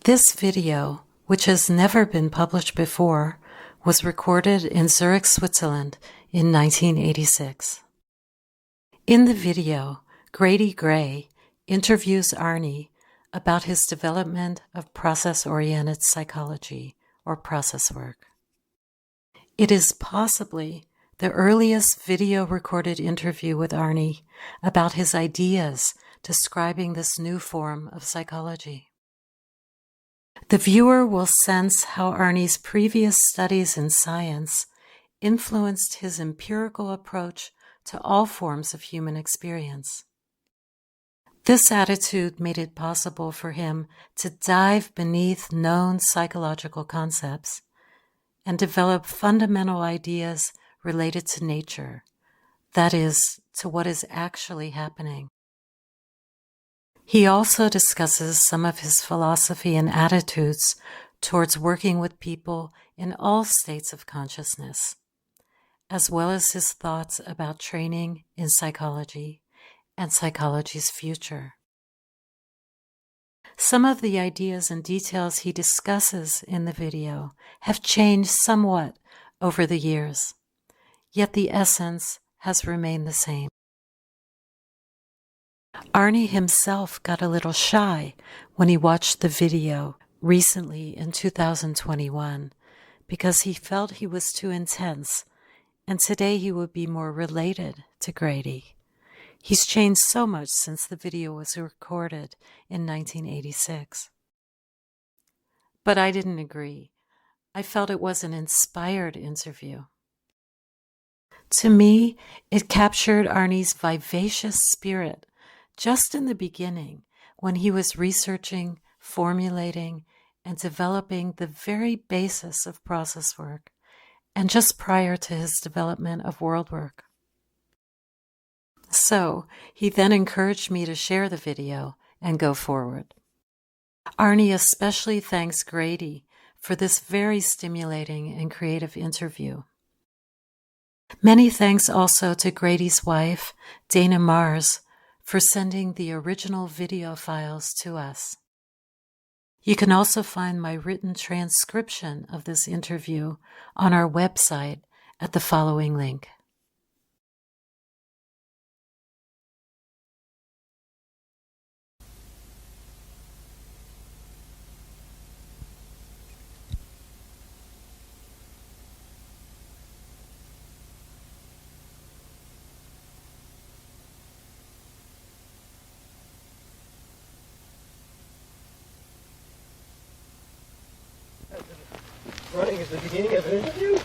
This video, which has never been published before, was recorded in Zürich, Switzerland in 1986. In the video, Grady Gray interviews Arny about his development of process-oriented psychology, or process work. It is possibly the earliest video-recorded interview with Arny about his ideas describing this new form of psychology. The viewer will sense how Arny's previous studies in science influenced his empirical approach to all forms of human experience. This attitude made it possible for him to dive beneath known psychological concepts and develop fundamental ideas related to nature, that is, to what is actually happening. He also discusses some of his philosophy and attitudes towards working with people in all states of consciousness, as well as his thoughts about training in psychology and psychology's future. Some of the ideas and details he discusses in the video have changed somewhat over the years, yet the essence has remained the same. Arny himself got a little shy when he watched the video recently in 2021 because he felt he was too intense, and today he would be more related to Grady. He's changed so much since the video was recorded in 1986. But I didn't agree. I felt it was an inspired interview. To me, it captured Arny's vivacious spirit just in the beginning, when he was researching, formulating, and developing the very basis of process work, and just prior to his development of world work. So, he then encouraged me to share the video and go forward. Arny especially thanks Grady for this very stimulating and creative interview. Many thanks also to Grady's wife, Dana Mars, for sending the original video files to us. You can also find my written transcription of this interview on our website at the following link. Running is the beginning of an interview?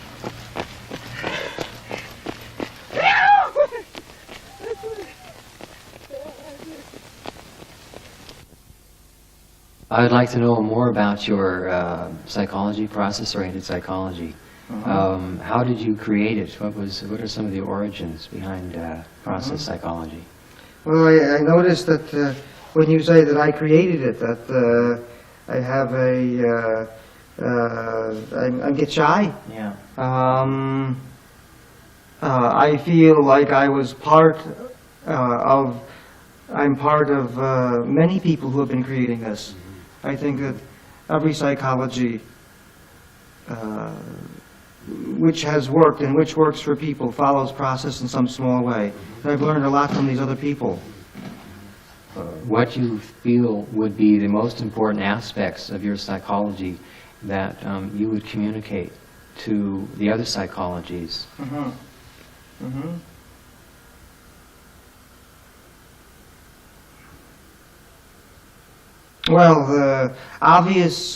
I would like to know more about your psychology, process-oriented psychology. How did you create it? What are some of the origins behind process psychology? Well, I noticed that when you say that I created it, that I have I get shy. Yeah. I feel like I was I'm part of many people who have been creating this. I think that every psychology which has worked and which works for people follows process in some small way. And I've learned a lot from these other people. What you feel would be the most important aspects of your psychology that you would communicate to the other psychologies? Well, the obvious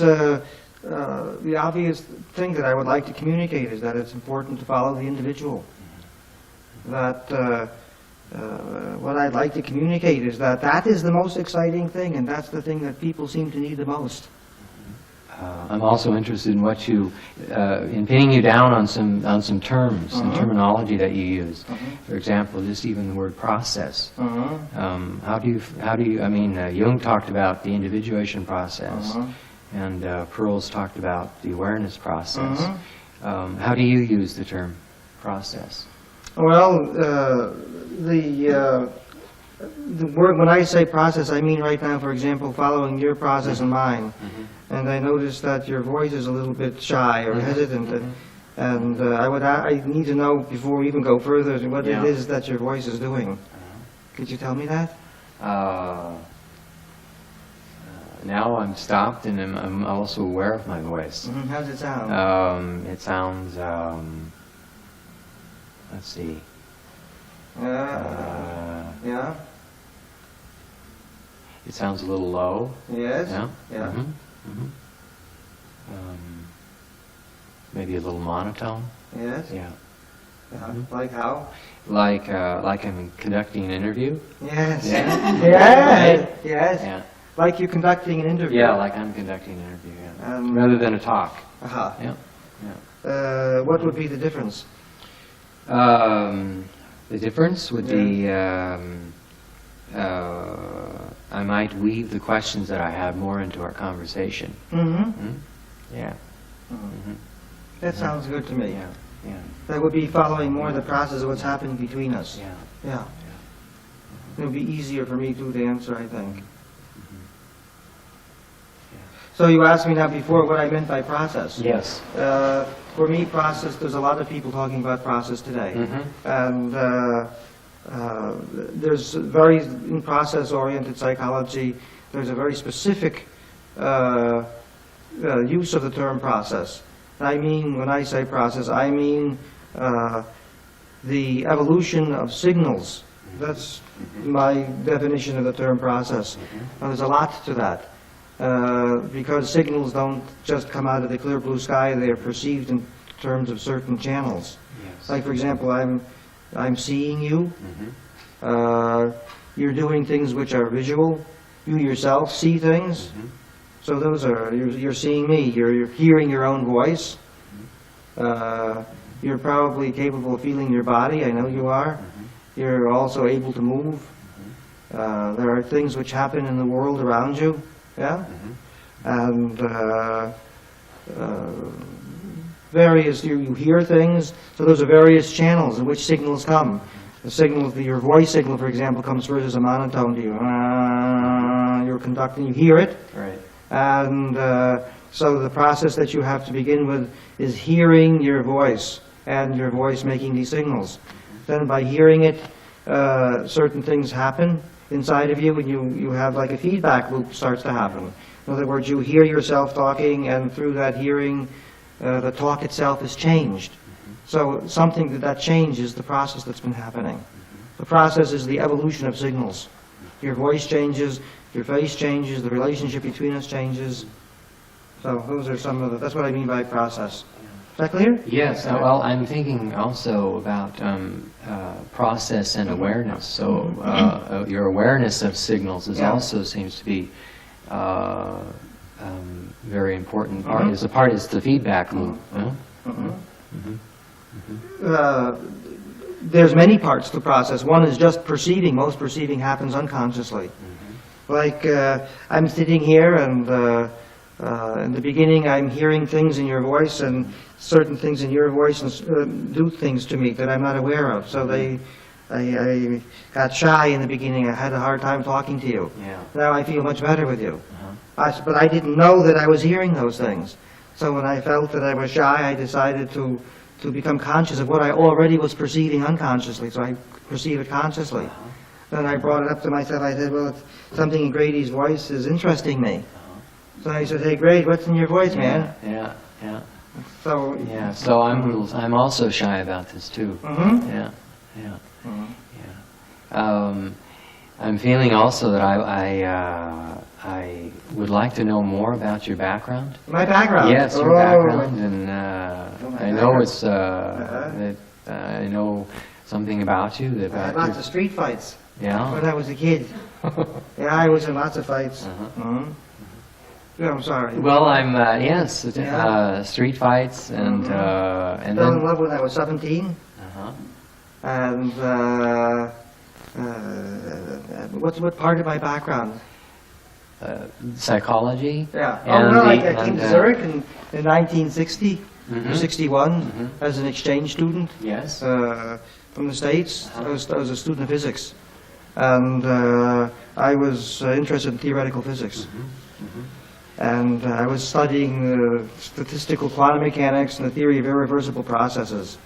thing that I would like to communicate is that it's important to follow the individual. That what I'd like to communicate is that that is the most exciting thing, and that's the thing that people seem to need the most. I'm also interested in what you, in pinning you down on some terms and terminology that you use. For example, just even the word process. How do you? I mean, Jung talked about the individuation process, and Pearl's talked about the awareness process. How do you use the term process? Well, the word, when I say process, I mean right now, for example, following your process and mine. And I noticed that your voice is a little bit shy or hesitant. And I need to know, before we even go further, what it is that your voice is doing. Could you tell me that? Now I'm stopped, and I'm also aware of my voice. How does it sound? It sounds, let's see. Yeah? It sounds a little low. Yes? Yeah. Maybe a little monotone. Yes? Yeah. Like how? Like I'm conducting an interview. Yes. Yeah. Yes. Yeah. Like you're conducting an interview. Yeah, like I'm conducting an interview. Yeah. Rather than a talk. Yeah. Yeah. What would be the difference? The difference would be I might weave the questions that I have more into our conversation. Yeah. That sounds good to me. Yeah. That would be following more the process of what's happening between us. Yeah. It would be easier for me to answer, I think. So you asked me now before what I meant by process. Yes. For me, process, there's a lot of people talking about process today. And there's very, in process-oriented psychology, there's a very specific use of the term process. I mean, when I say process, I mean the evolution of signals. That's my definition of the term process. And there's a lot to that. Because signals don't just come out of the clear blue sky, they are perceived in terms of certain channels. Yes. Like, for example, I'm seeing you. You're doing things which are visual. You yourself see things. So those are, you're seeing me. You're hearing your own voice. You're probably capable of feeling your body. I know you are. You're also able to move. There are things which happen in the world around you. Yeah? And various, you hear things, so those are various channels in which signals come. The signal, your voice signal, for example, comes first as a monotone to you. You're conducting, you hear it. Right. And so the process that you have to begin with is hearing your voice, and your voice making these signals. Then by hearing it, certain things happen inside of you, and you have like a feedback loop starts to happen. In other words, you hear yourself talking, and through that hearing, the talk itself is changed. So something that changes the process that's been happening. The process is the evolution of signals. Your voice changes, your face changes, the relationship between us changes. So those are some of the, that's what I mean by process. Is that clear? Yes. Well, I'm thinking also about process and awareness. So your awareness of signals is also seems to be very important. Is the feedback loop. There's many parts to the process. One is just perceiving. Most perceiving happens unconsciously. Like I'm sitting here, and in the beginning I'm hearing things in your voice, and certain things in your voice do things to me that I'm not aware of. So I got shy in the beginning. I had a hard time talking to you. Now I feel much better with you. But I didn't know that I was hearing those things. So when I felt that I was shy, I decided to become conscious of what I already was perceiving unconsciously, so I perceive it consciously. Then I brought it up to myself. I said, well, something in Grady's voice is interesting me. So I said, hey, Grady, what's in your voice, man? Yeah. So So I'm also shy about this too. Yeah. I'm feeling also that I would like to know more about your background. My background? Yes, your background, and I know it's that I know something about you. I had lots of street fights. Yeah. When I was a kid. Yeah, I was in lots of fights. Yeah, I'm sorry. Well, I'm yes, street fights and fell in love when I was 17. And what part of my background? Psychology. Yeah. And I came to Zürich in 1960, 61, as an exchange student. Yes. From the States. I was a student of physics. and I was interested in theoretical physics. And I was studying statistical quantum mechanics and the theory of irreversible processes.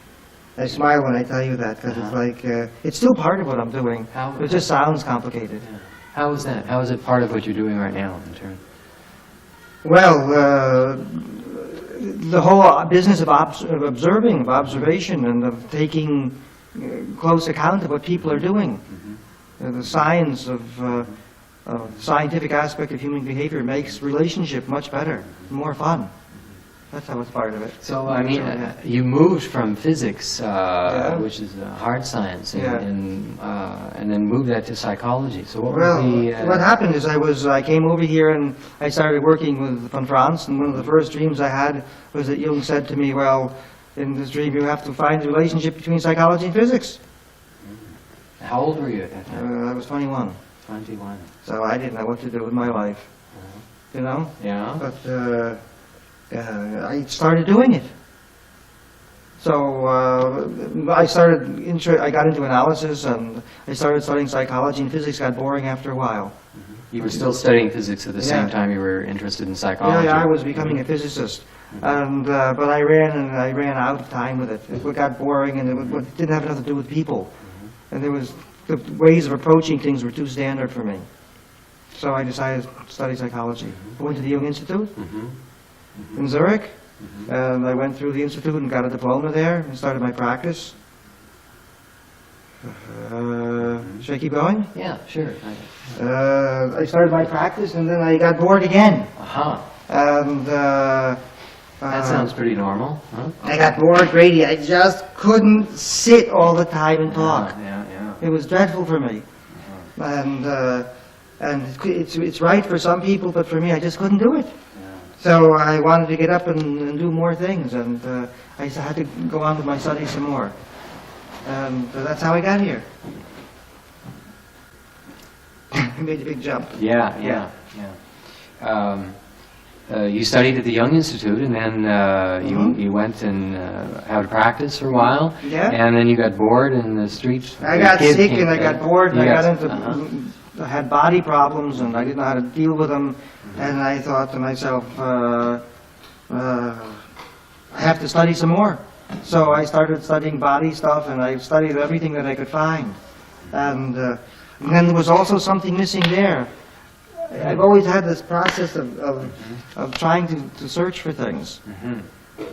I smile when I tell you that, because it's like, it's still part of what I'm doing. It just sounds complicated. Yeah. How is that? How is it part of what you're doing right now in turn? Well, the whole business of observing, of observation, and of taking close account of what people are doing. The science of scientific aspect of human behavior makes relationship much better, more fun. That's how it's part of it. So, I mean, you moved from physics, which is a hard science, and then moved that to psychology. So what was the... what happened is I came over here and I started working with von Franz, and one of the first dreams I had was that Jung said to me, well, in this dream you have to find the relationship between psychology and physics. How old were you at that time? I was 21. 21. So I didn't know what to do with my life, you know? Yeah. But I started doing it. So I got into analysis, and I started studying psychology, and physics got boring after a while. You were still studying physics at the same time you were interested in psychology? Yeah, I was becoming a physicist. And but I ran out of time with it. It got boring, and it didn't have enough to do with people. And the ways of approaching things were too standard for me. So I decided to study psychology. I went to the Jung Institute in Zürich, and I went through the institute and got a diploma there and started my practice. Should I keep going? Yeah, sure. I started my practice, and then I got bored again. And that sounds pretty normal. Huh? I got bored, Grady. I just couldn't sit all the time and talk. It was dreadful for me. And it's right for some people, but for me, I just couldn't do it. So I wanted to get up and do more things, and I had to go on with my studies some more. And that's how I got here. I made a big jump. Yeah. You studied at the Jung Institute, and then you went and had a practice for a while. Yeah. And then you got bored in the streets. I got sick, and I got bored, and I got into... I had body problems, and I didn't know how to deal with them. And I thought to myself, I have to study some more. So I started studying body stuff, and I studied everything that I could find. And then there was also something missing there. I've always had this process of trying to search for things.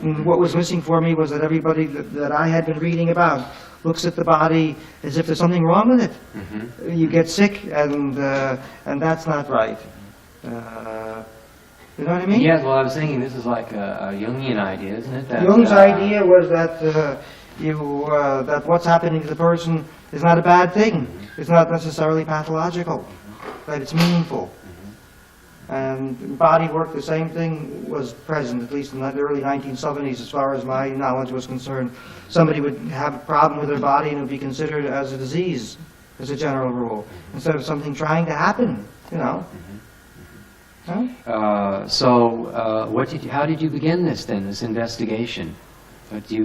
And what was missing for me was that everybody that I had been reading about looks at the body as if there's something wrong with it. You get sick, and that's not right. You know what I mean? Yeah, well, I was thinking this is like a Jungian idea, isn't it? That, Jung's idea was that that what's happening to the person is not a bad thing. It's not necessarily pathological, that it's meaningful. And bodywork, the same thing was present, at least in the early 1970s, as far as my knowledge was concerned. Somebody would have a problem with their body, and it would be considered as a disease, as a general rule, instead of something trying to happen, you know. How did you begin this then, this investigation? But you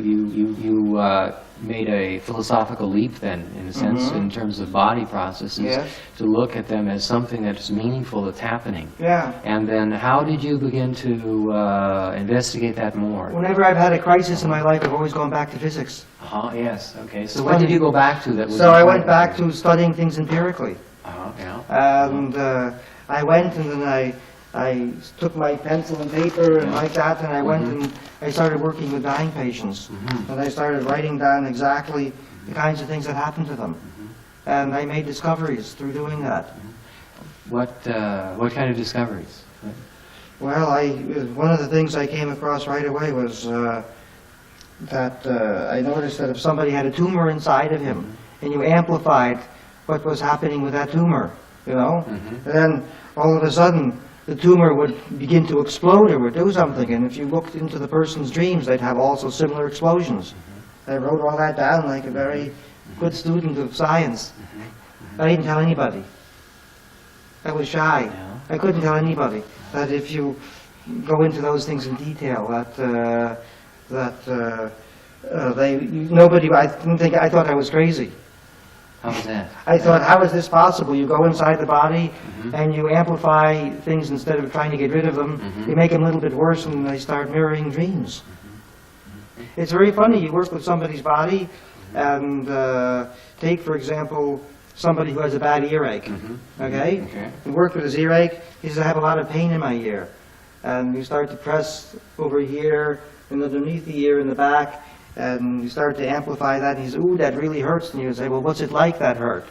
made a philosophical leap then, in a sense, in terms of body processes, to look at them as something that's meaningful, that's happening. Yeah. And then how did you begin to investigate that more? Whenever I've had a crisis in my life, I've always gone back to physics. Yes, okay. So what did you go back to that was... So I went back to studying things empirically. Yeah. And I went, and then I took my pencil and paper and like that, and I went and I started working with dying patients. And I started writing down exactly the kinds of things that happened to them. And I made discoveries through doing that. What kind of discoveries? Well, one of the things I came across right away was that I noticed that if somebody had a tumor inside of him, and you amplified what was happening with that tumor, you know, then all of a sudden the tumor would begin to explode or would do something, and if you looked into the person's dreams, they'd have also similar explosions. I wrote all that down like a very good student of science. I didn't tell anybody. I was shy. I couldn't tell anybody that if you go into those things in detail, nobody. I thought I was crazy. How was that? I thought, how is this possible? You go inside the body and you amplify things instead of trying to get rid of them. You make them a little bit worse and they start mirroring dreams. It's very funny. You work with somebody's body and take, for example, somebody who has a bad earache. Okay? You work with his earache. He says, I have a lot of pain in my ear. And you start to press over here and underneath the ear in the back. And you start to amplify that, and he says, ooh, that really hurts. And you say, well, what's it like, that hurt?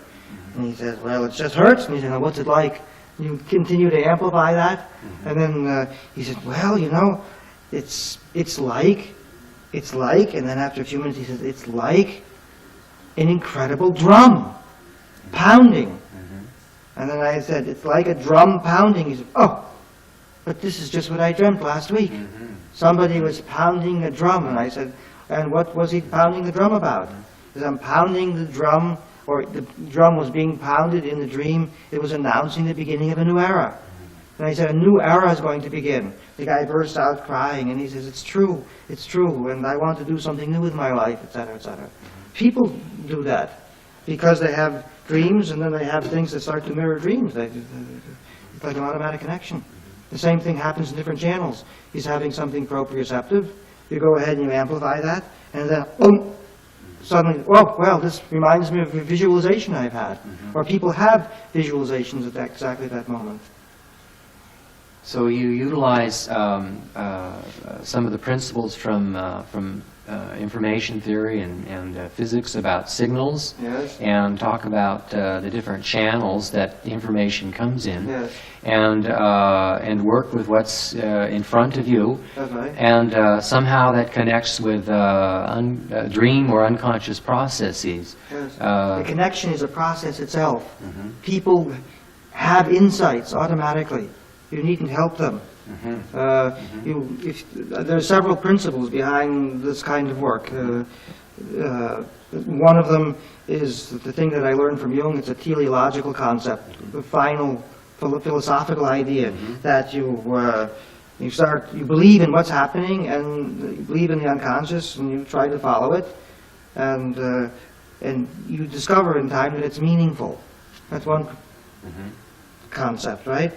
And he says, well, it just hurts. And you say, well, what's it like? And you continue to amplify that. And then he says, well, you know, it's like, and then after a few minutes he says, it's like an incredible drum pounding. And then I said, it's like a drum pounding. He said, oh, but this is just what I dreamt last week. Somebody was pounding a drum. And I said, and what was he pounding the drum about? He said, I'm pounding the drum, or the drum was being pounded in the dream. It was announcing the beginning of a new era. And I said, a new era is going to begin. The guy bursts out crying, and he says, it's true, and I want to do something new with my life, etc., etc. People do that because they have dreams, and then they have things that start to mirror dreams. It's like an automatic connection. The same thing happens in different channels. He's having something proprioceptive. You go ahead and you amplify that, and then, suddenly, oh, well, this reminds me of a visualization I've had. Or people have visualizations at exactly that moment. So you utilize some of the principles from information theory and physics about signals, Yes. and talk about the different channels that information comes in, Yes. and work with what's in front of you, That's right. and somehow that connects with dream or unconscious processes. Yes. The connection is a process itself. People have insights automatically. You needn't help them. There are several principles behind this kind of work. One of them is the thing that I learned from Jung. It's a teleological concept, the final philosophical idea that you believe in what's happening, and you believe in the unconscious, and you try to follow it, and you discover in time that it's meaningful. That's one concept, right?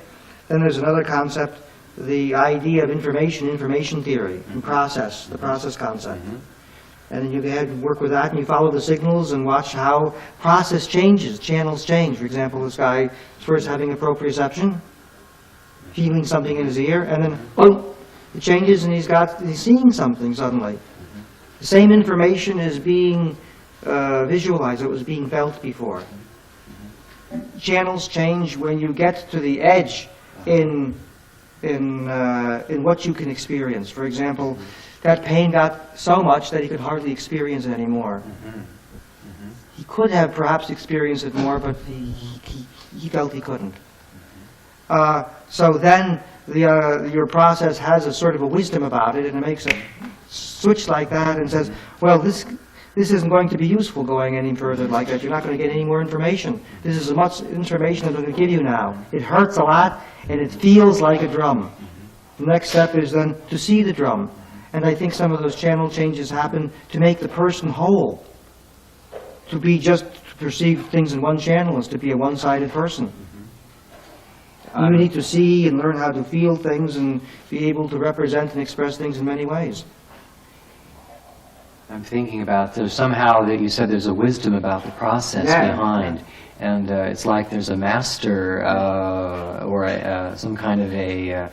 Then there's another concept, the idea of information theory, and the process concept. And then you go ahead and work with that, and you follow the signals and watch how process changes, channels change. For example, this guy is first having a proprioception, feeling something in his ear, and then, oh, it changes and he's seeing something suddenly. The same information is being visualized, it was being felt before. Channels change when you get to the edge in what you can experience. For example, that pain got so much that he could hardly experience it anymore. He could have perhaps experienced it more, but he felt he couldn't. So then your process has a sort of a wisdom about it, and it makes a switch like that and says, well, this isn't going to be useful going any further like that. You're not going to get any more information. This is as much information as I'm going to give you now. It hurts a lot, and it feels like a drum. The next step is then to see the drum. And I think some of those channel changes happen to make the person whole. To perceive things in one channel is to be a one-sided person. You need to see and learn how to feel things and be able to represent and express things in many ways. I'm thinking about there's somehow that you said there's a wisdom about the process behind, and it's like there's a master or some kind of a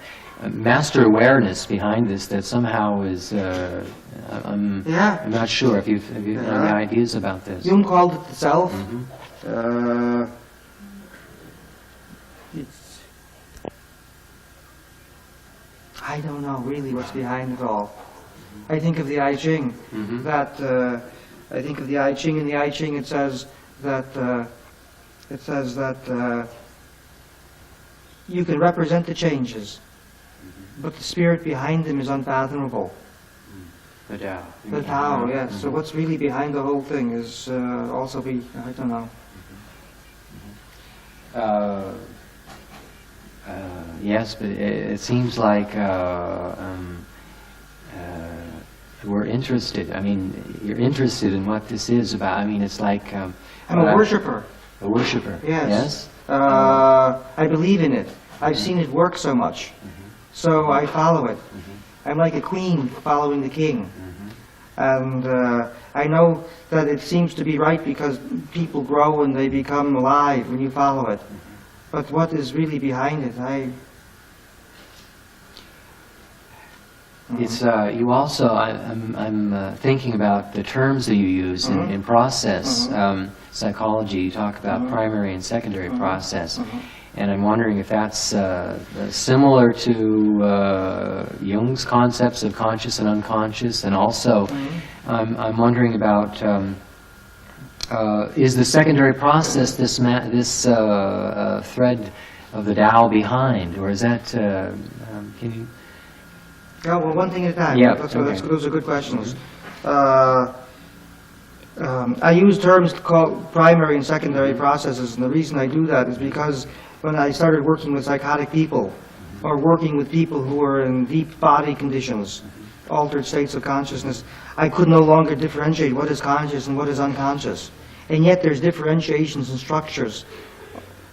master awareness behind this that somehow is. I'm not sure if you've any ideas about this. Jung called it the self. I don't know really what's behind it all. I think of the I Ching. I think of the I Ching. In the I Ching, it says that you can represent the changes, but the spirit behind them is unfathomable. The Tao. The Tao, yes. So what's really behind the whole thing is also I don't know. Yes, but it seems like we're interested. I mean, you're interested in what this is about. I mean, it's like... I'm a worshiper. A worshiper. Yes. Yes? I believe in it. I've seen it work so much. So I follow it. I'm like a queen following the king. And I know that it seems to be right because people grow and they become alive when you follow it. But what is really behind it, It's you also. I'm thinking about the terms that you use in process psychology. You talk about primary and secondary process, and I'm wondering if that's similar to Jung's concepts of conscious and unconscious, and also I'm wondering about is the secondary process this thread of the Tao behind, or is that can you? Yeah, well, one thing at a time. Yeah, Those are good questions. I use terms called primary and secondary processes, and the reason I do that is because when I started working with psychotic people, or working with people who are in deep body conditions, altered states of consciousness, I could no longer differentiate what is conscious and what is unconscious. And yet there's differentiations and structures.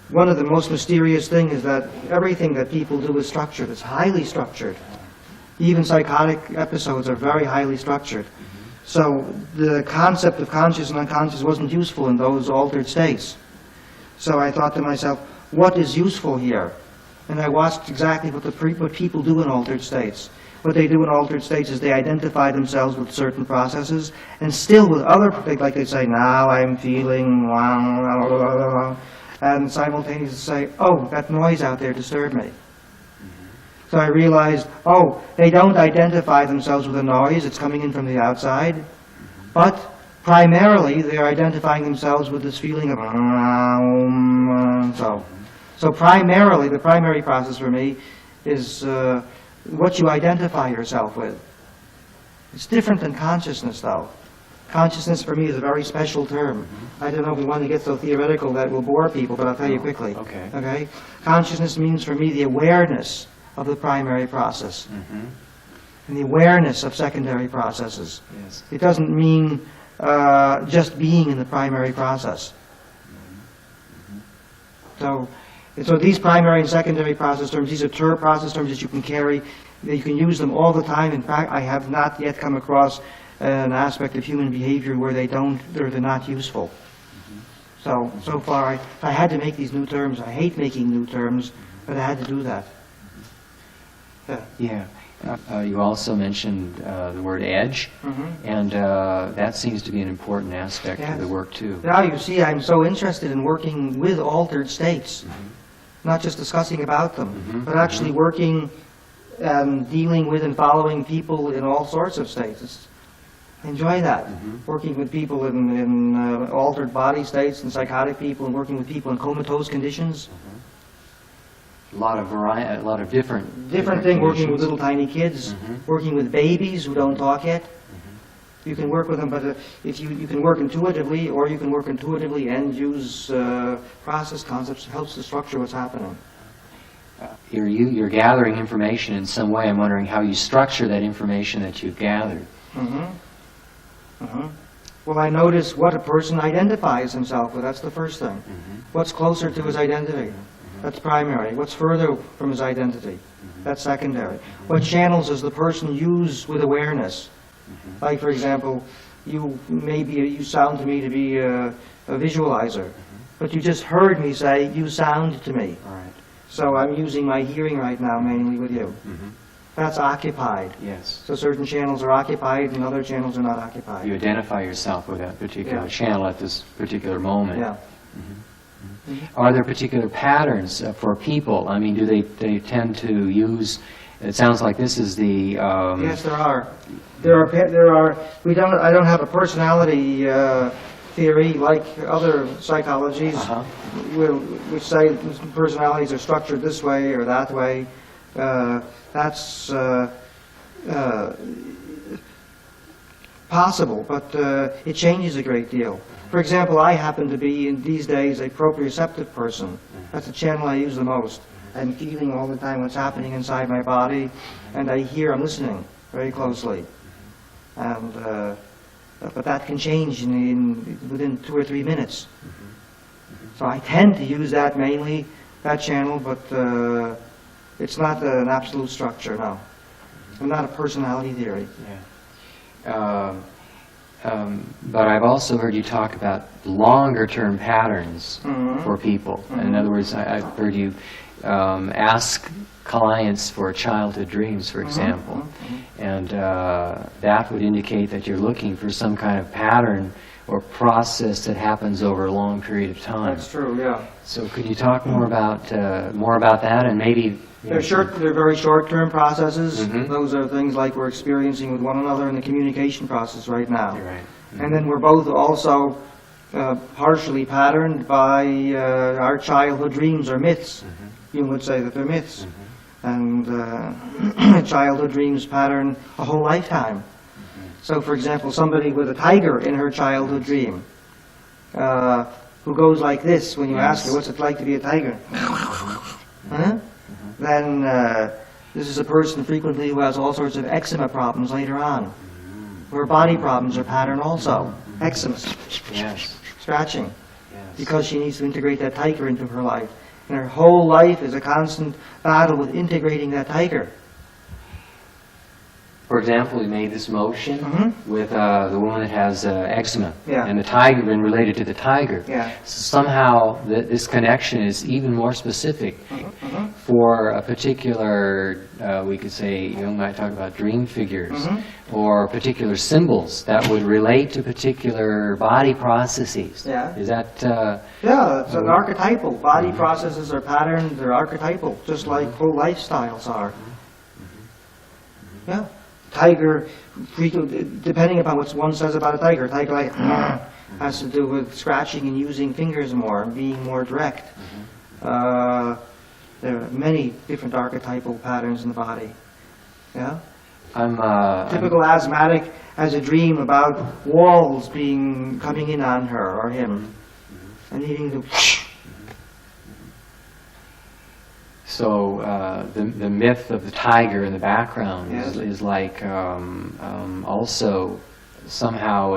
One of the most mysterious things is that everything that people do is structured. It's highly structured. Even psychotic episodes are very highly structured. So the concept of conscious and unconscious wasn't useful in those altered states. So I thought to myself, what is useful here? And I watched exactly what people do in altered states. What they do in altered states is they identify themselves with certain processes, and still with other, like they say, now I'm feeling, and simultaneously say, oh, that noise out there disturbed me. So I realized, oh, they don't identify themselves with a noise, it's coming in from the outside, but primarily they're identifying themselves with this feeling of so primarily, the primary process for me is what you identify yourself with. It's different than consciousness, though. Consciousness for me is a very special term. I don't know if we want to get so theoretical that will bore people, but I'll tell you quickly. Okay? Consciousness means for me the awareness of the primary process and the awareness of secondary processes. Yes. It doesn't mean just being in the primary process. So these primary and secondary process terms, these are process terms that you can carry, that you can use them all the time. In fact, I have not yet come across an aspect of human behavior where they're not useful. So far, I had to make these new terms. I hate making new terms, but I had to do that. Yeah. You also mentioned the word edge, and that seems to be an important aspect of the work too. Now you see, I'm so interested in working with altered states, not just discussing about them, but actually working and dealing with and following people in all sorts of states. I enjoy that, working with people in altered body states and psychotic people, and working with people in comatose conditions. A lot of variety, a lot of different things. Working with little tiny kids, working with babies who don't talk yet. You can work with them, but if you can work intuitively, or you can work intuitively and use process concepts, helps to structure what's happening. You're gathering information in some way. I'm wondering how you structure that information that you've gathered. Well, I notice what a person identifies himself with. That's the first thing. What's closer to his identity? That's primary. What's further from his identity? That's secondary. What channels does the person use with awareness? Like, for example, you sound to me to be a visualizer, but you just heard me say, you sound to me. All right. So I'm using my hearing right now mainly with you. That's occupied. Yes. So certain channels are occupied and other channels are not occupied. You identify yourself with that particular channel at this particular moment. Yeah. Are there particular patterns for people? I mean, do they tend to use? It sounds like this is the. Yes, there are. There are. I don't have a personality theory like other psychologies, which say personalities are structured this way or that way. That's possible, but it changes a great deal. For example, I happen to be, in these days, a proprioceptive person. That's the channel I use the most. I'm feeling all the time what's happening inside my body, and I'm listening very closely. And, but that can change within 2 or 3 minutes. So I tend to use that mainly, that channel, but it's not an absolute structure, no. I'm not a personality theory. Yeah. But I've also heard you talk about longer-term patterns for people. In other words, I've heard you ask clients for childhood dreams, for example, and that would indicate that you're looking for some kind of pattern or process that happens over a long period of time. That's true, yeah. So could you talk more about that, and maybe... They're very short-term processes. Those are things like we're experiencing with one another in the communication process right now. Right. And then we're both also partially patterned by our childhood dreams or myths. You would say that they're myths. And childhood dreams pattern a whole lifetime. So, for example, somebody with a tiger in her childhood dream, who goes like this when you ask her, what's it like to be a tiger? Huh? Then this is a person frequently who has all sorts of eczema problems later on. Her body problems are patterned also. Eczema, scratching, because she needs to integrate that tiger into her life. And her whole life is a constant battle with integrating that tiger. For example, you made this motion with the woman that has eczema, Yeah. and the tiger, and related to the tiger. Yeah. So somehow this connection is even more specific for a particular, we could say, Jung might talk about dream figures, or particular symbols that would relate to particular body processes. Yeah. Is that... Yeah, it's an archetypal. Body processes are patterned, they're archetypal, just like whole lifestyles are. Yeah. Tiger, depending upon what one says about a tiger like has to do with scratching and using fingers more, and being more direct. There are many different archetypal patterns in the body. Yeah. Typical asthmatic has a dream about walls coming in on her or him, and needing to. So the myth of the tiger in the background is like also somehow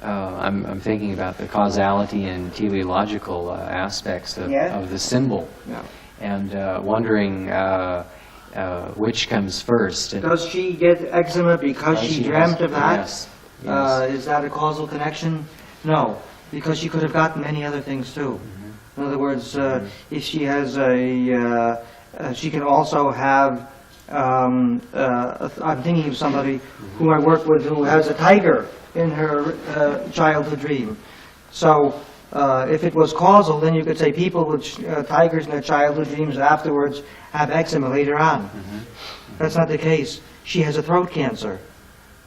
I'm thinking about the causality and teleological aspects of the symbol, and wondering which comes first. Does she get eczema because she dreamt of that? Yes. Is that a causal connection? No, because she could have gotten many other things too. In other words, if she has she can also have, I'm thinking of somebody who I work with who has a tiger in her childhood dream. So if it was causal, then you could say people with tigers in their childhood dreams afterwards have eczema later on. That's not the case. She has a throat cancer.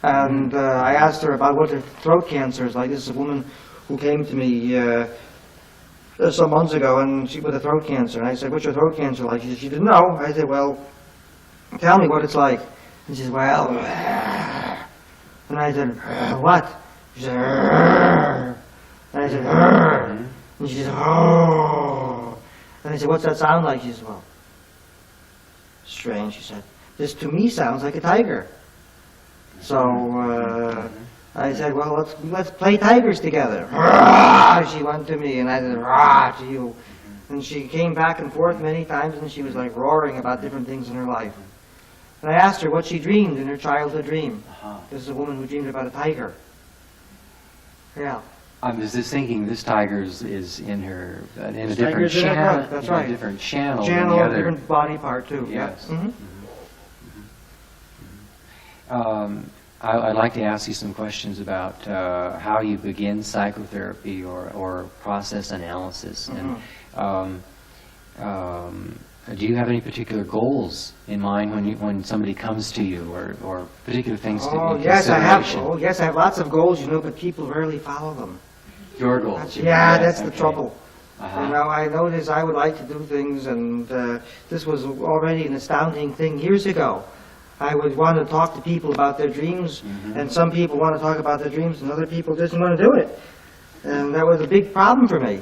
And I asked her about what her throat cancer is like. This is a woman who came to me some months ago, and she with a throat cancer. And I said, "What's your throat cancer like?" She didn't know. I said, "Well, tell me what it's like." And she said, "Well," and I said, "What?" She said, and I said, and she said, "Oh," and I said, "What's that sound like?" She said, "Well, strange," she said. "This to me sounds like a tiger." So I said, "Well, let's play tigers together." She went to me, and I said, "Rah," to you. And she came back and forth many times, and she was like roaring about different things in her life. And I asked her what she dreamed in her childhood dream. This is a woman who dreamed about a tiger. Yeah. I'm just thinking this tiger is in her in a different channel. That's right. A different channel. Channel, than the other. different body part too. Yes. Yeah. I'd like to ask you some questions about how you begin psychotherapy or process analysis. And do you have any particular goals in mind when somebody comes to you, or particular things to yes, I have. consideration? Oh, yes, I have lots of goals, but people rarely follow them. Your goals. That's the trouble. Uh-huh. I noticed I would like to do things, and this was already an astounding thing years ago. I would want to talk to people about their dreams, and some people want to talk about their dreams, and other people didn't want to do it. And that was a big problem for me.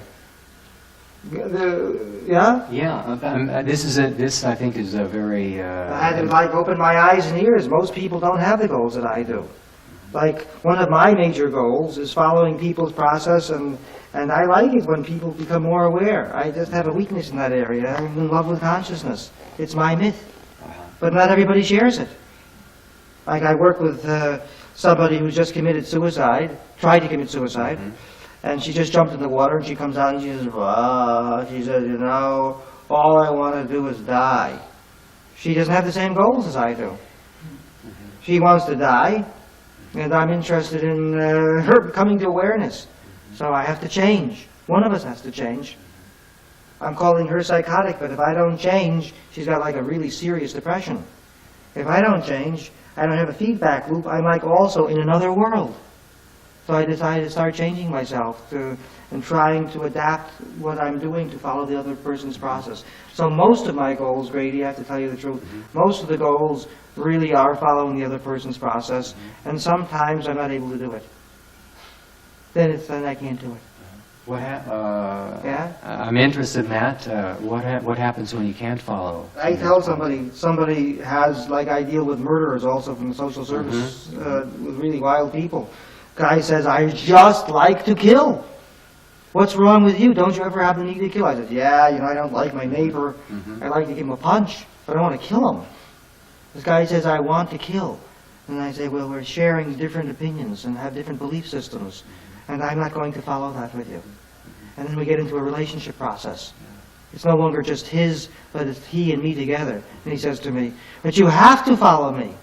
Yeah? Yeah, this I think is a very... I had to like open my eyes and ears. Most people don't have the goals that I do. Like, one of my major goals is following people's process, and I like it when people become more aware. I just have a weakness in that area. I'm in love with consciousness. It's my myth. But not everybody shares it. Like, I work with somebody who's just committed suicide, tried to commit suicide, and she just jumped in the water, and she comes out and she says, "Wow," she says, "you know, all I want to do is die." She doesn't have the same goals as I do. She wants to die, and I'm interested in her coming to awareness. So I have to change. One of us has to change. I'm calling her psychotic, but if I don't change, she's got like a really serious depression. If I don't change, I don't have a feedback loop. I'm like also in another world. So I decided to start changing myself and trying to adapt what I'm doing to follow the other person's process. So most of my goals, Grady, I have to tell you the truth, most of the goals really are following the other person's process, and sometimes I'm not able to do it. Then I can't do it. Yeah? I'm interested in that. What happens when you can't follow? I tell somebody has, like I deal with murderers also from the social service, with really wild people. Guy says, "I just like to kill. What's wrong with you? Don't you ever have the need to kill?" I said, "Yeah, you know, I don't like my neighbor. I like to give him a punch, but I don't want to kill him." This guy says, "I want to kill." And I say, "Well, we're sharing different opinions and have different belief systems, and I'm not going to follow that with you." And then we get into a relationship process. It's no longer just his, but it's he and me together. And he says to me, "But you have to follow me.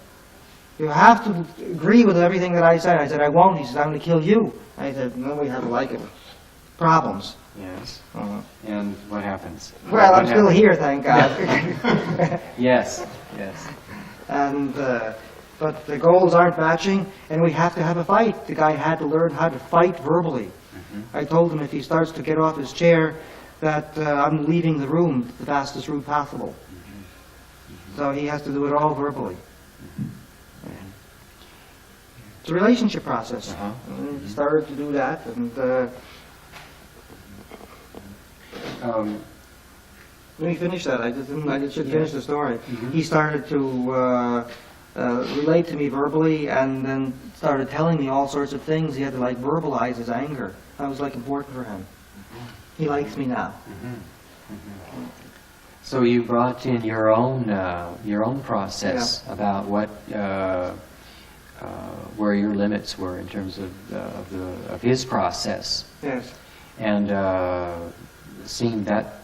You have to agree with everything that I said." I said, "I won't." He says, "I'm going to kill you." I said, "No, we have like problems." Yes. And what happens? Well, I'm still here, thank God. Yes. And but the goals aren't matching, and we have to have a fight. The guy had to learn how to fight verbally. I told him if he starts to get off his chair, that I'm leaving the room the fastest route possible. So he has to do it all verbally. It's a relationship process. And he started to do that, and let me finish that. I should finish the story. He started to relate to me verbally, and then started telling me all sorts of things. He had to like verbalize his anger. That was like important for him. He likes me now. So you brought in your own process about what where your limits were in terms of his process. Yes. And seeing that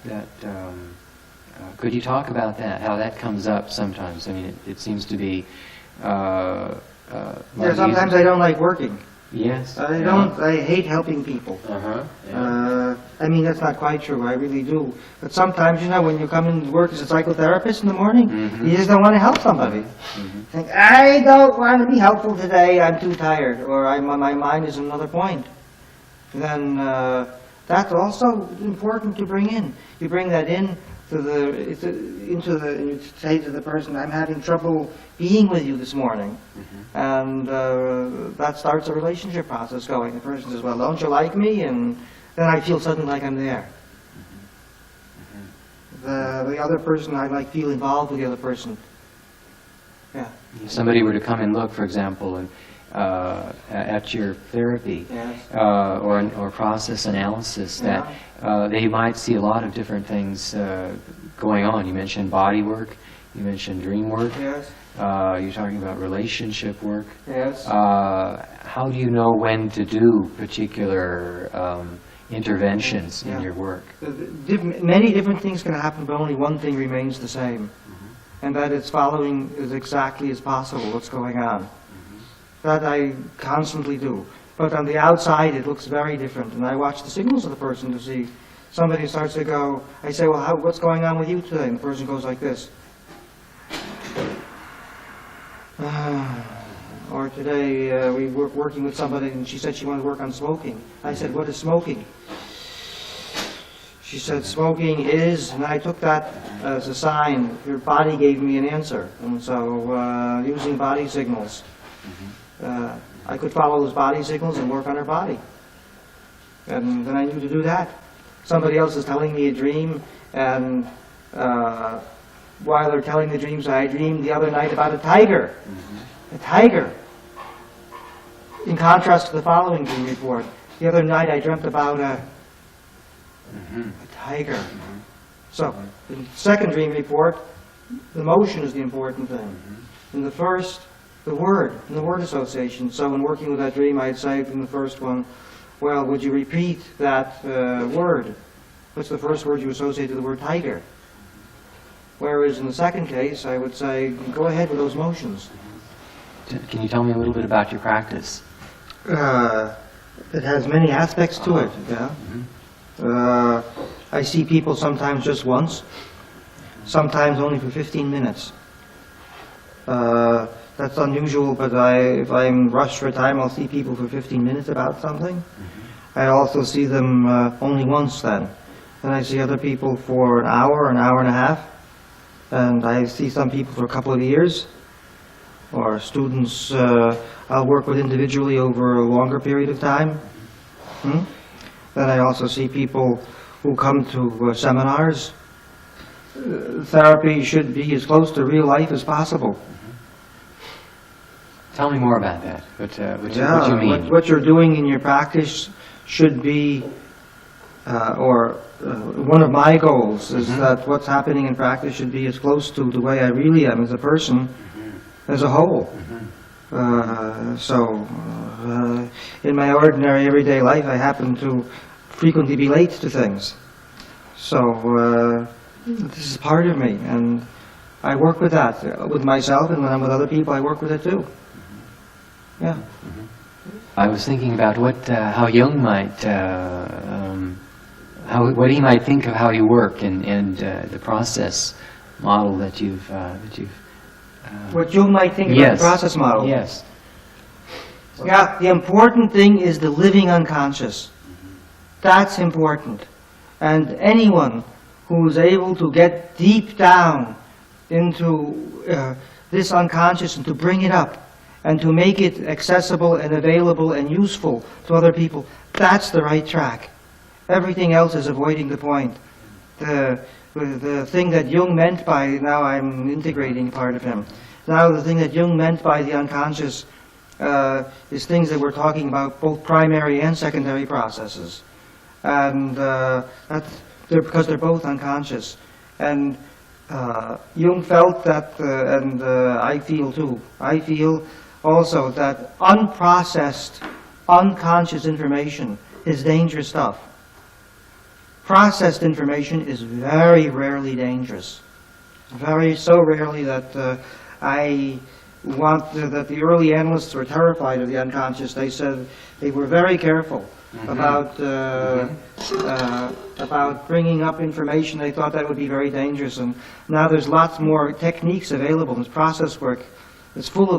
could you talk about that? How that comes up sometimes? I mean, it seems to be. Sometimes I don't like working. Yes. I hate helping people. I mean, that's not quite true. I really do. But sometimes, you know, when you come in to work as a psychotherapist in the morning, you just don't want to help somebody. Think, I don't want to be helpful today. I'm too tired, or my mind is another point. Then that's also important to bring in. You bring that in you say to the person, "I'm having trouble being with you this morning," and that starts a relationship process going. The person says, "Well, don't you like me?" And then I feel suddenly like I'm there. The other person, I like feel involved with the other person. Yeah. If somebody were to come and look, for example, and at your therapy, or process analysis, that they might see a lot of different things going on. You mentioned body work, you mentioned dream work, you're talking about relationship work. Yes. How do you know when to do particular interventions in your work? Many different things can happen, but only one thing remains the same, and that is following as exactly as possible what's going on. That I constantly do. But on the outside, it looks very different. And I watch the signals of the person to see. Somebody starts to go, I say, "Well, what's going on with you today?" And the person goes like this. Or today, we were working with somebody, and she said she wanted to work on smoking. I said, "What is smoking?" She said, "Smoking is," and I took that as a sign. Her body gave me an answer. And so, using body signals, I could follow those body signals and work on her body. And then I knew to do that. somebody else is telling me a dream, and while they're telling the dreams, I dreamed the other night about a tiger. A tiger. In contrast to the following dream report. The other night I dreamt about a tiger. So, in the second dream report, the motion is the important thing. In the first, the word, and the word association. So in working with that dream, I'd say in the first one, well, would you repeat that word? What's the first word you associate to the word tiger? Whereas in the second case, I would say, go ahead with those motions. Can you tell me a little bit about your practice? It has many aspects to it, yeah. I see people sometimes just once, sometimes only for 15 minutes. That's unusual, but if I'm rushed for time, I'll see people for 15 minutes about something. I also see them only once then. And I see other people for an hour and a half. And I see some people for a couple of years. Or students I'll work with individually over a longer period of time. Then I also see people who come to seminars. Therapy should be as close to real life as possible. Tell me more about that. What you mean? What you're doing in your practice should be, one of my goals is that what's happening in practice should be as close to the way I really am as a person as a whole. In my ordinary everyday life, I happen to frequently be late to things. So this is part of me, and I work with that, with myself, and when I'm with other people, I work with it too. Yeah. I was thinking about how Jung might, what he might think of how you work, and the process model that you've. What Jung might think about the process model. Yes. Yeah, the important thing is the living unconscious. That's important. And anyone who's able to get deep down into this unconscious and to bring it up and to make it accessible and available and useful to other people, that's the right track. Everything else is avoiding the point. The thing that Jung meant by, now I'm integrating part of him, now the thing that Jung meant by the unconscious is things that we're talking about, both primary and secondary processes. And because they're both unconscious. And Jung felt that, and I feel too, I feel also that unprocessed, unconscious information is dangerous stuff. Processed information is very rarely dangerous. So rarely that I want that the early analysts were terrified of the unconscious. They said they were very careful about bringing up information. They thought that would be very dangerous. And now there's lots more techniques available. There's process work. It's full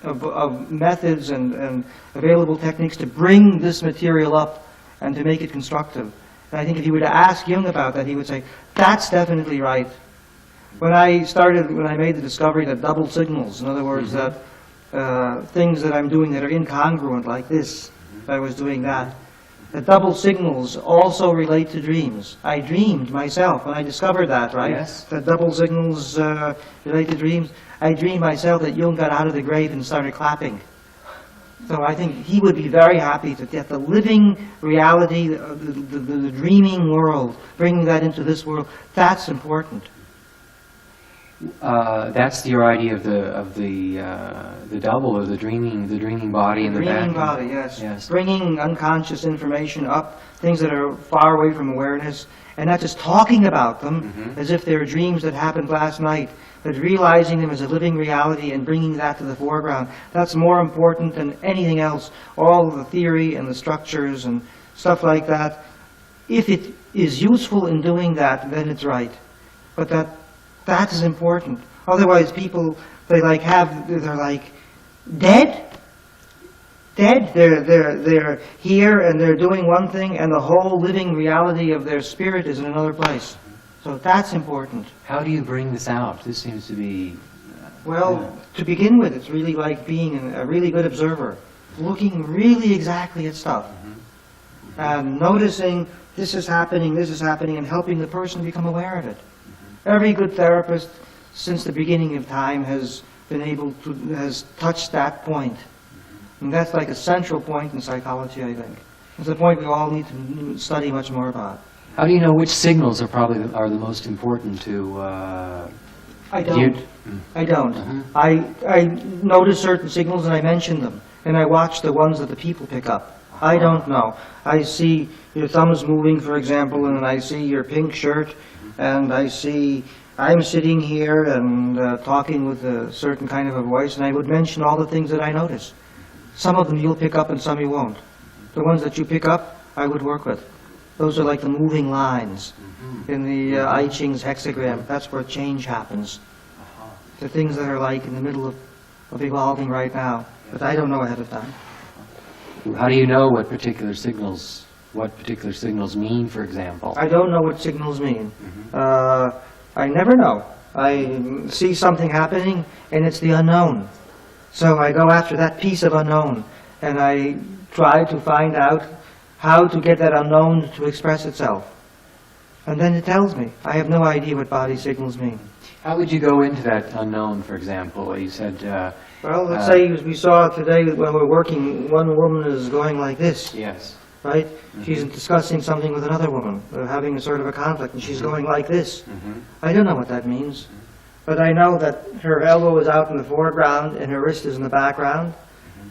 of methods and available techniques to bring this material up and to make it constructive. And I think if you were to ask Jung about that, he would say, that's definitely right. When I made the discovery that double signals, in other words, that things that I'm doing that are incongruent, like this, I was doing that, that double signals also relate to dreams. I dreamed myself when I discovered that, right? Yes. That double signals relate to dreams. I dreamed myself that Jung got out of the grave and started clapping. So I think he would be very happy to get the living reality, the dreaming world, bringing that into this world. That's important. That's your idea of the double, or the dreaming body in the back. Dreaming body, yes. Bringing unconscious information up, things that are far away from awareness, and not just talking about them as if they're dreams that happened last night, but realizing them as a living reality and bringing that to the foreground. That's more important than anything else. All the theory and the structures and stuff like that. If it is useful in doing that, then it's right. But that is important. Otherwise, people, they're like dead. They're here and they're doing one thing, and the whole living reality of their spirit is in another place. So that's important. How do you bring this out? This seems to be... To begin with, it's really like being a really good observer, looking really exactly at stuff. and noticing this is happening, and helping the person become aware of it. Every good therapist since the beginning of time has touched that point. And that's like a central point in psychology, I think. It's a point we all need to study much more about. How do you know which signals are the most important to... I don't. I don't. I notice certain signals and I mention them. And I watch the ones that the people pick up. I don't know. I see your thumbs moving, for example, and I see your pink shirt, and I see I'm sitting here and talking with a certain kind of a voice, and I would mention all the things that I notice. Some of them you'll pick up and some you won't. The ones that you pick up, I would work with. Those are like the moving lines in the I Ching's hexagram. That's where change happens. The things that are like in the middle of evolving right now, but I don't know ahead of time. How do you know what particular signals mean, for example? I don't know what signals mean. I never know. I see something happening and it's the unknown. So I go after that piece of unknown and I try to find out how to get that unknown to express itself. And then it tells me. I have no idea what body signals mean. How would you go into that unknown, for example? You said... well, let's say we saw today when we're working, one woman is going like this. Yes. Right? She's discussing something with another woman. They're having a sort of a conflict, and she's going like this. I don't know what that means. But I know that her elbow is out in the foreground and her wrist is in the background.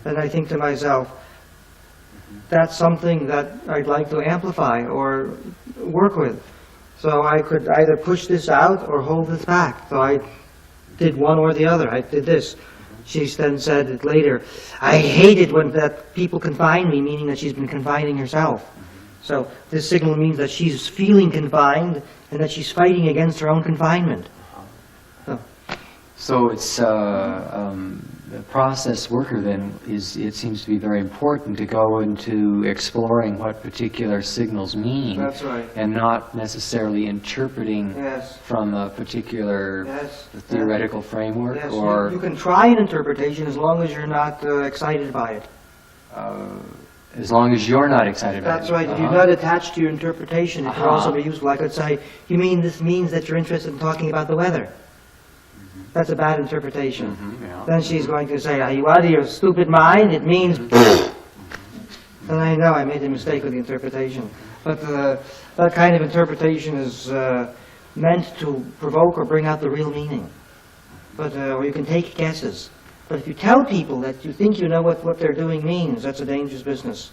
And I think to myself, that's something that I'd like to amplify or work with. So I could either push this out or hold this back. So I did one or the other. I did this. She then said it later, I hate it when that people confine me, meaning that she's been confining herself. So this signal means that she's feeling confined and that she's fighting against her own confinement. So it's the process worker then it seems to be very important to go into exploring what particular signals mean. That's right. And not necessarily interpreting from a particular theoretical framework. Yes, or you can try an interpretation as long as you're not excited by it. As long as you're not excited about it. That's right. If you're not attached to your interpretation, it can also be useful. I could say, you mean this means that you're interested in talking about the weather? That's a bad interpretation. Then she's going to say, are you out of your stupid mind? It means... And I know I made a mistake with the interpretation. But that kind of interpretation is meant to provoke or bring out the real meaning. But or you can take guesses. But if you tell people that you think you know what they're doing means, that's a dangerous business.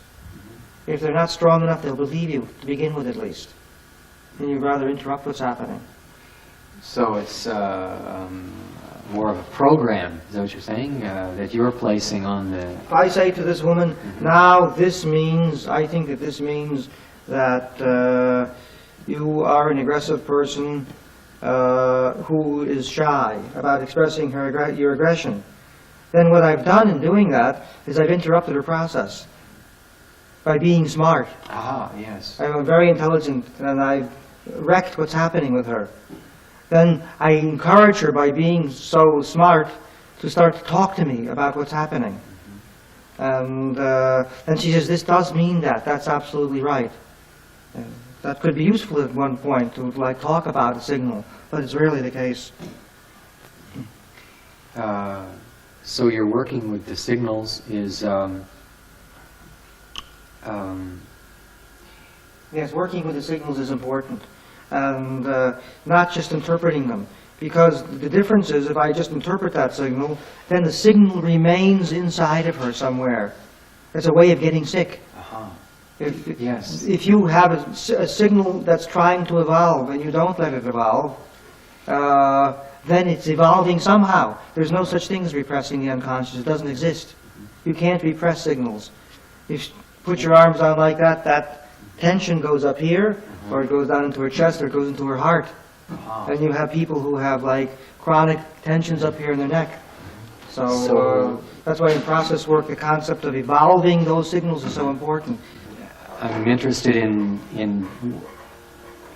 If they're not strong enough, they'll believe you, to begin with at least. And you'd rather interrupt what's happening. So it's more of a program, is that what you're saying, that you're placing on the... If I say to this woman, now this means, I think that this means that you are an aggressive person who is shy about expressing your aggression, then what I've done in doing that is I've interrupted her process by being smart. Yes. I'm very intelligent and I've wrecked what's happening with her. Then I encourage her by being so smart to start to talk to me about what's happening. And then she says, this does mean that. That's absolutely right. That could be useful at one point to talk about a signal, but it's rarely the case. So you're working with the signals is... Yes, working with the signals is important. And not just interpreting them. Because the difference is, if I just interpret that signal, then the signal remains inside of her somewhere. It's a way of getting sick. If you have a signal that's trying to evolve and you don't let it evolve, then it's evolving somehow. There's no such thing as repressing the unconscious. It doesn't exist. You can't repress signals. You put your arms down like that, that tension goes up here, or it goes down into her chest, or it goes into her heart. And you have people who have chronic tensions up here in their neck. So that's why in process work the concept of evolving those signals is so important. I'm interested in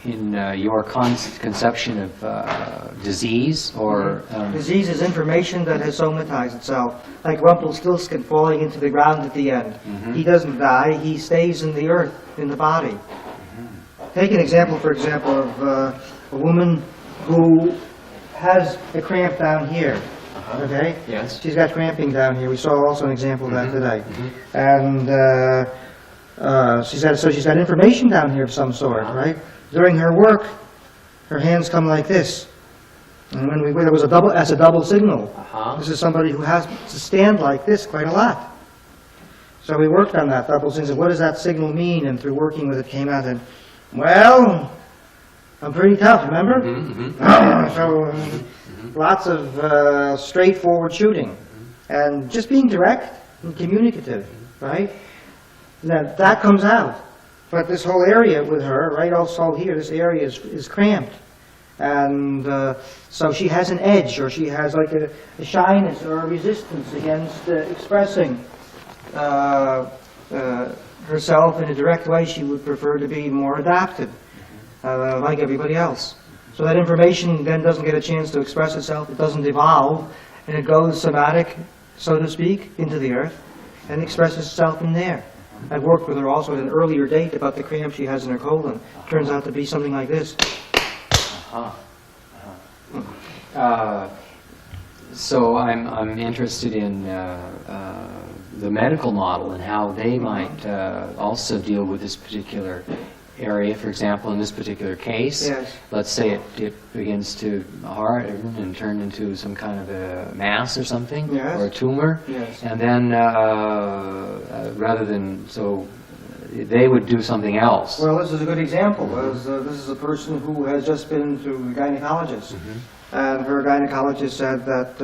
your conception of disease, or Disease is information that has somatized itself, like Rumpelstiltskin falling into the ground at the end. He doesn't die, he stays in the earth, in the body. Take an example, for example, of a woman who has a cramp down here. Okay? Yes. She's got cramping down here. We saw also an example of that today. And she's got information down here of some sort, right? During her work, her hands come like this. And when there was that's a double signal. This is somebody who has to stand like this quite a lot. So we worked on that double signal. What does that signal mean? And through working with it, came out and, well, I'm pretty tough, remember? So lots of straightforward shooting. And just being direct and communicative, right? That comes out. But this whole area with her, right also here, this area is cramped. And so she has an edge, or she has like a shyness or a resistance against expressing herself in a direct way. She would prefer to be more adapted, like everybody else. So that information then doesn't get a chance to express itself, it doesn't evolve, and it goes somatic, so to speak, into the earth, and expresses itself in there. I've worked with her also at an earlier date about the cramp she has in her colon. Turns out to be something like this. So I'm interested in the medical model and how they might also deal with this particular area. For example, in this particular case, let's say it begins to harden and turn into some kind of a mass or something, or a tumor, and then rather than, so they would do something else. Well, this is a good example. This is a person who has just been to a gynecologist, and her gynecologist said that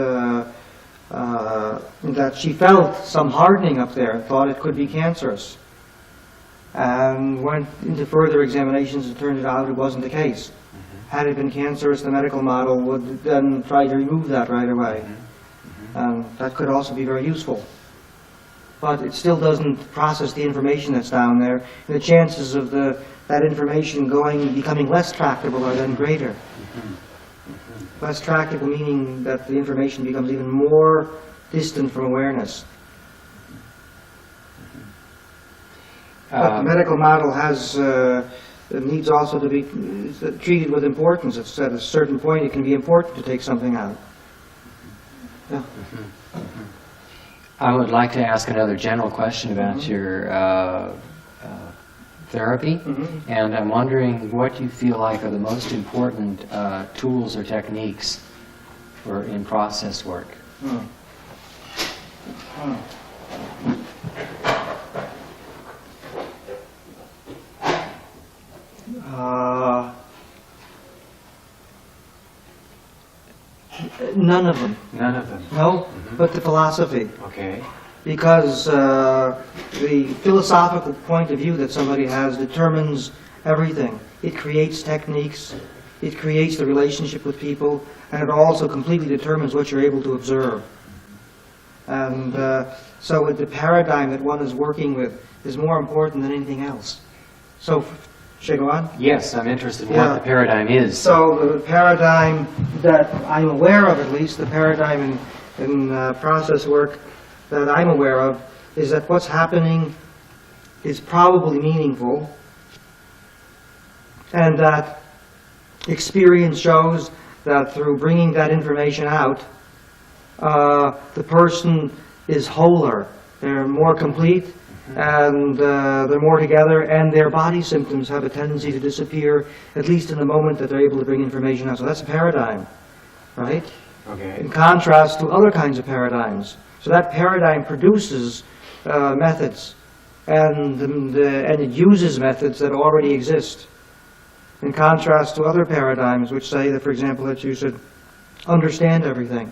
she felt some hardening up there and thought it could be cancerous. And went into further examinations and turned out it wasn't the case. Had it been cancerous, the medical model would then try to remove that right away. That could also be very useful. But it still doesn't process the information that's down there. And the chances of that information becoming less tractable are then greater. Less tractable meaning that the information becomes even more distant from awareness. But the medical model needs also to be treated with importance. It's at a certain point it can be important to take something out. Yeah. I would like to ask another general question about your therapy, and I'm wondering what you feel like are the most important tools or techniques in process work. None of them. None of them? No, but the philosophy. Okay. Because the philosophical point of view that somebody has determines everything. It creates techniques, it creates the relationship with people, and it also completely determines what you're able to observe. And so the paradigm that one is working with is more important than anything else. So, should I go on? Yes, I'm interested in what the paradigm is. So the paradigm that I'm aware of, at least, the paradigm in process work that I'm aware of, is that what's happening is probably meaningful, and that experience shows that through bringing that information out, the person is wholer, they're more complete, and they're more together, and their body symptoms have a tendency to disappear, at least in the moment that they're able to bring information out. So that's a paradigm, right? Okay. In contrast to other kinds of paradigms. So that paradigm produces methods, and it uses methods that already exist. In contrast to other paradigms which say that, for example, that you should understand everything.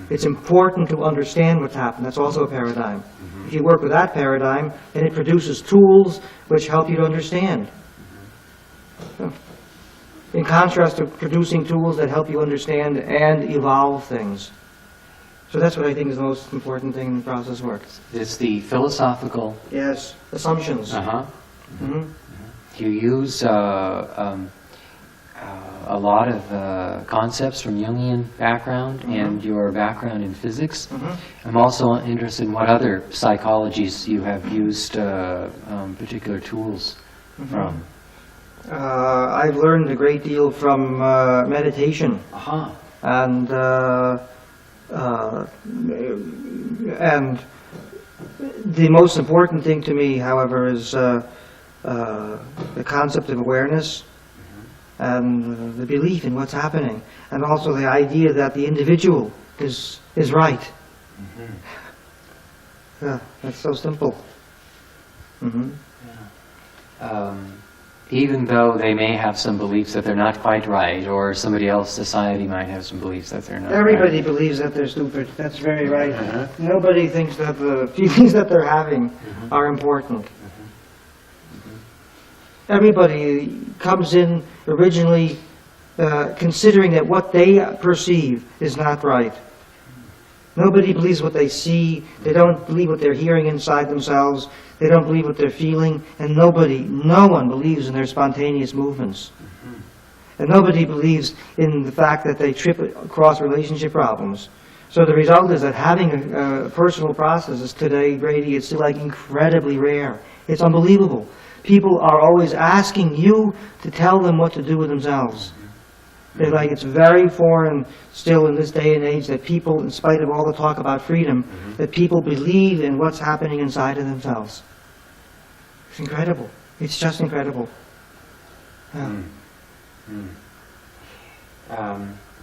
It's important to understand what's happened. That's also a paradigm. If you work with that paradigm, then it produces tools which help you to understand. In contrast to producing tools that help you understand and evolve things. So that's what I think is the most important thing in process work. It's the philosophical... Yes, assumptions. You use a lot of concepts from Jungian background and your background in physics. I'm also interested in what other psychologies you have used particular tools from. I've learned a great deal from meditation. And the most important thing to me, however, is the concept of awareness and the belief in what's happening, and also the idea that the individual is right. Yeah, that's so simple. Even though they may have some beliefs that they're not quite right, or somebody else, society might have some beliefs that they're not Everybody right. believes that they're stupid. That's very right. Nobody thinks that the feelings that they're having are important. Everybody comes in originally considering that what they perceive is not right. Nobody believes what they see. They don't believe what they're hearing inside themselves. They don't believe what they're feeling. And no one believes in their spontaneous movements. And nobody believes in the fact that they trip across relationship problems. So the result is that having a personal process today, Grady, it's still like incredibly rare. It's unbelievable. People are always asking you to tell them what to do with themselves. They're like, it's very foreign still in this day and age that people, in spite of all the talk about freedom, that people believe in what's happening inside of themselves. It's incredible. It's just incredible. Yeah.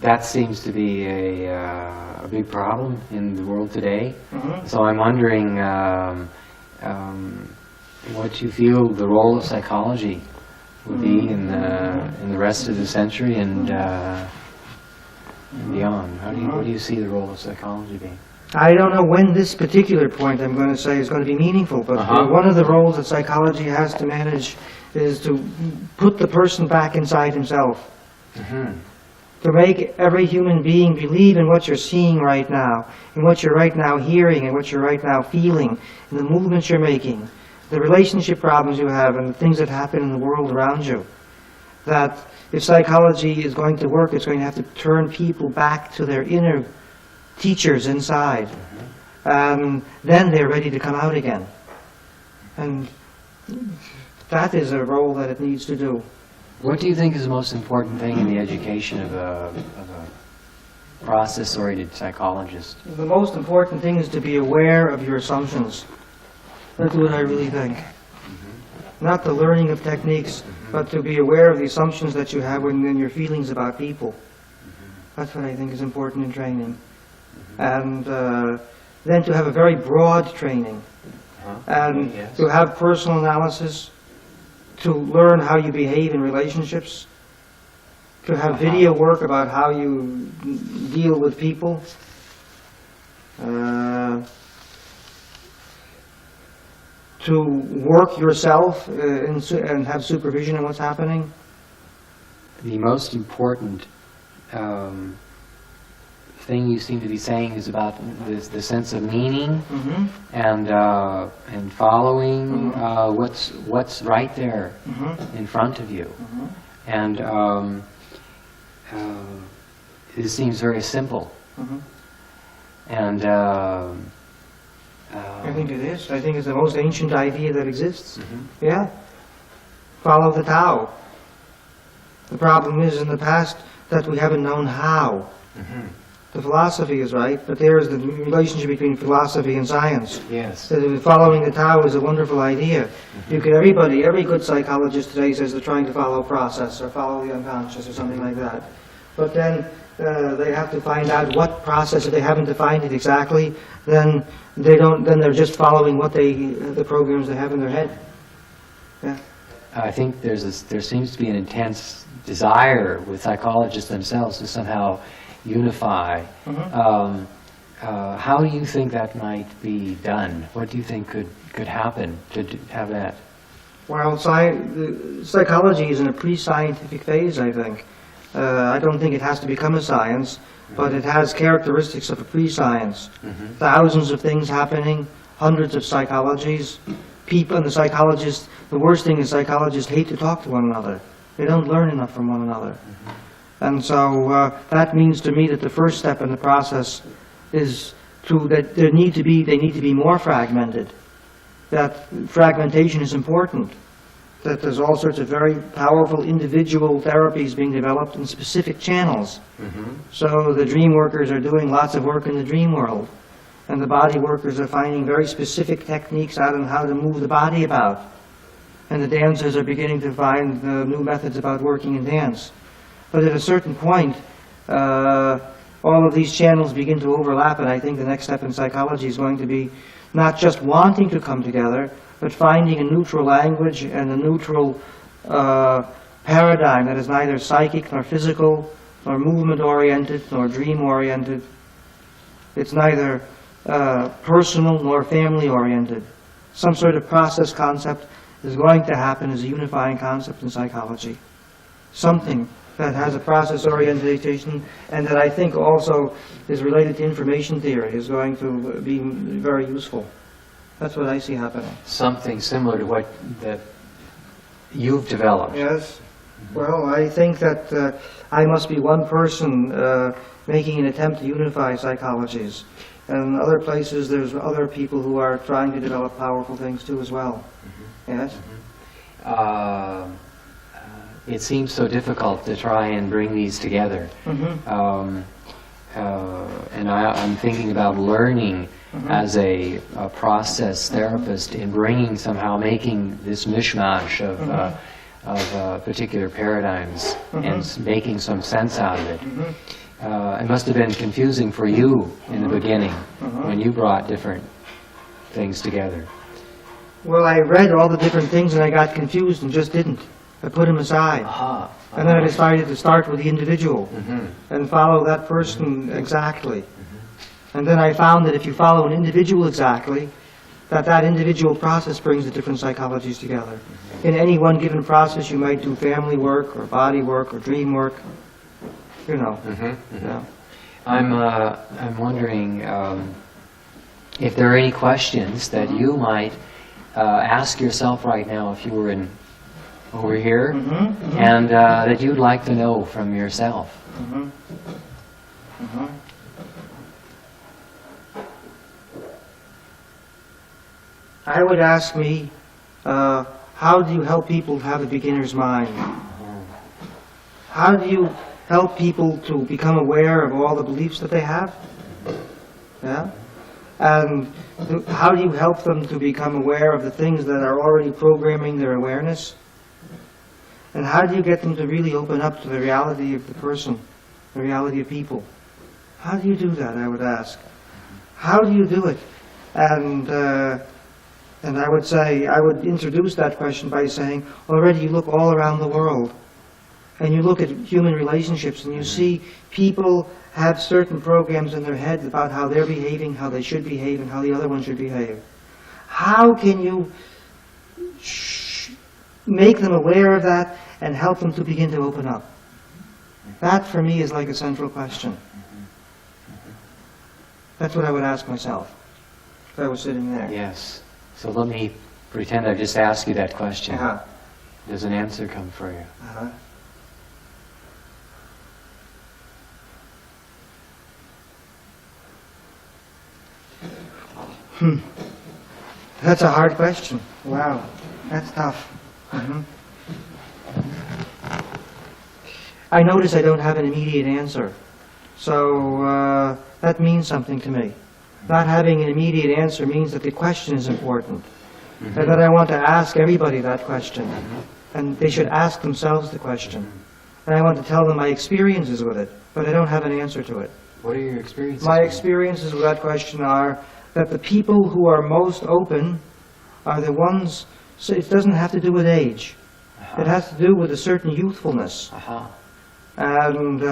That seems to be a big problem in the world today. So I'm wondering what you feel the role of psychology would be in the rest of the century and beyond. What do you see the role of psychology being? I don't know when this particular point I'm going to say is going to be meaningful, but one of the roles that psychology has to manage is to put the person back inside himself. To make every human being believe in what you're seeing right now, in what you're right now hearing, and what you're right now feeling, in the movements you're making, the relationship problems you have, and the things that happen in the world around you. That if psychology is going to work, it's going to have to turn people back to their inner teachers inside. Then they're ready to come out again. And that is a role that it needs to do. What do you think is the most important thing in the education of a process-oriented psychologist? The most important thing is to be aware of your assumptions. That's what I really think. Not the learning of techniques, but to be aware of the assumptions that you have in your feelings about people. That's what I think is important in training. And then to have a very broad training. And to have personal analysis, to learn how you behave in relationships, to have video work about how you deal with people, to work yourself and have supervision on what's happening. The most important thing you seem to be saying is about the sense of meaning and following what's right there in front of you. And it seems very simple. And I think it is. I think it's the most ancient idea that exists. Yeah. Follow the Tao. The problem is in the past that we haven't known how. The philosophy is right, but there is the relationship between philosophy and science. Yes. Following the Tao is a wonderful idea. You can, every good psychologist today says they're trying to follow a process or follow the unconscious or something like that. But then they have to find out what process. If they haven't defined it exactly, then they don't. Then they're just following what the programs they have in their head. Yeah. I think there seems to be an intense desire with psychologists themselves to somehow unify. How do you think that might be done? What do you think could happen to have that? Well, psychology is in a pre-scientific phase, I think. I don't think it has to become a science, but it has characteristics of a pre-science. Thousands of things happening, hundreds of psychologies. People and the psychologists, the worst thing is psychologists hate to talk to one another. They don't learn enough from one another. And so that means to me that the first step in the process is that they need to be more fragmented. That fragmentation is important. That there's all sorts of very powerful individual therapies being developed in specific channels. So the dream workers are doing lots of work in the dream world, and the body workers are finding very specific techniques out on how to move the body about. And the dancers are beginning to find new methods about working in dance. But at a certain point, all of these channels begin to overlap, and I think the next step in psychology is going to be not just wanting to come together, but finding a neutral language and a neutral paradigm that is neither psychic nor physical, nor movement-oriented, nor dream-oriented. It's neither personal nor family-oriented. Some sort of process concept is going to happen as a unifying concept in psychology. Something that has a process orientation and that I think also is related to information theory is going to be very useful. That's what I see happening. Something similar to what that you've developed. Yes. Well, I think that I must be one person making an attempt to unify psychologies. And in other places, there's other people who are trying to develop powerful things too as well. Yes? It seems so difficult to try and bring these together. And I'm thinking about learning as a process therapist in bringing, somehow making this mishmash of particular paradigms and making some sense out of it. It must have been confusing for you in the beginning when you brought different things together. Well, I read all the different things and I got confused and just didn't. I put them aside. And then I decided to start with the individual and follow that person exactly. And then I found that if you follow an individual exactly, that individual process brings the different psychologies together. In any one given process, you might do family work or body work or dream work. You know. Yeah. I'm wondering if there are any questions that you might ask yourself right now if you were over here, and that you'd like to know from yourself. I would ask me, how do you help people have a beginner's mind? How do you help people to become aware of all the beliefs that they have? Yeah? And how do you help them to become aware of the things that are already programming their awareness? And how do you get them to really open up to the reality of the person, the reality of people? How do you do that, I would ask? How do you do it? And I would say, I would introduce that question by saying, already you look all around the world, and you look at human relationships, and you see people have certain programs in their heads about how they're behaving, how they should behave, and how the other one should behave. How can you make them aware of that and help them to begin to open up? That, for me, is like a central question. That's what I would ask myself if I was sitting there. Yes. So let me pretend I've just asked you that question. Does an answer come for you? That's a hard question. Wow, that's tough. I notice I don't have an immediate answer. So that means something to me. Not having an immediate answer means that the question is important. And that I want to ask everybody that question. And they should ask themselves the question. And I want to tell them my experiences with it, but I don't have an answer to it. What are your experiences? My experiences with that question are that the people who are most open are the ones, so it doesn't have to do with age. It has to do with a certain youthfulness. And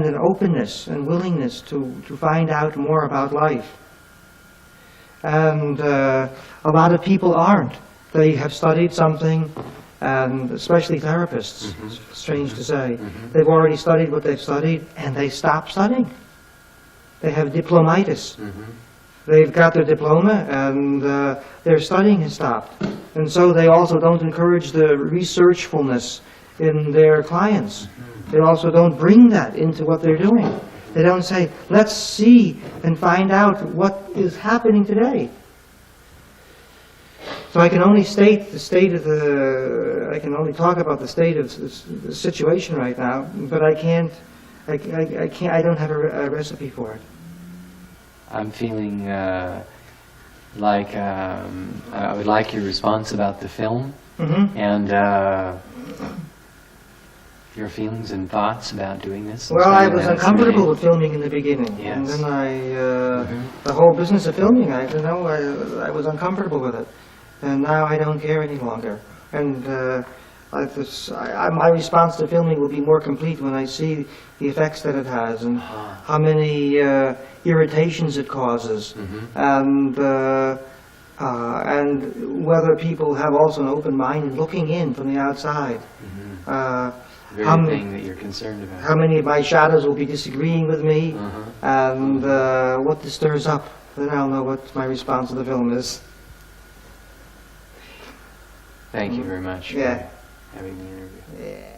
an openness and willingness to find out more about life. And a lot of people aren't. They have studied something, and especially therapists, it's strange to say. They've already studied what they've studied, and they stop studying. They have diplomitis. They've got their diploma, and their studying has stopped. And so they also don't encourage the researchfulness in their clients. They also don't bring that into what they're doing. They don't say, let's see and find out what is happening today. So I can only state the state of the, I can only talk about the state of the situation right now, but I can't, I don't have a recipe for it. I'm feeling like I would like your response about the film, and your feelings and thoughts about doing this. Well, I was uncomfortable with filming in the beginning, Yes. and then the whole business of filming, I was uncomfortable with it, and now I don't care any longer. And my response to filming will be more complete when I see the effects that it has, and how many irritations it causes, and whether people have also an open mind and looking in from the outside. Very thing that you're concerned about. How many of my shadows will be disagreeing with me, and what this stirs up. Then I'll know what my response to the film is. Thank you very much Yeah. for having the interview. Yeah.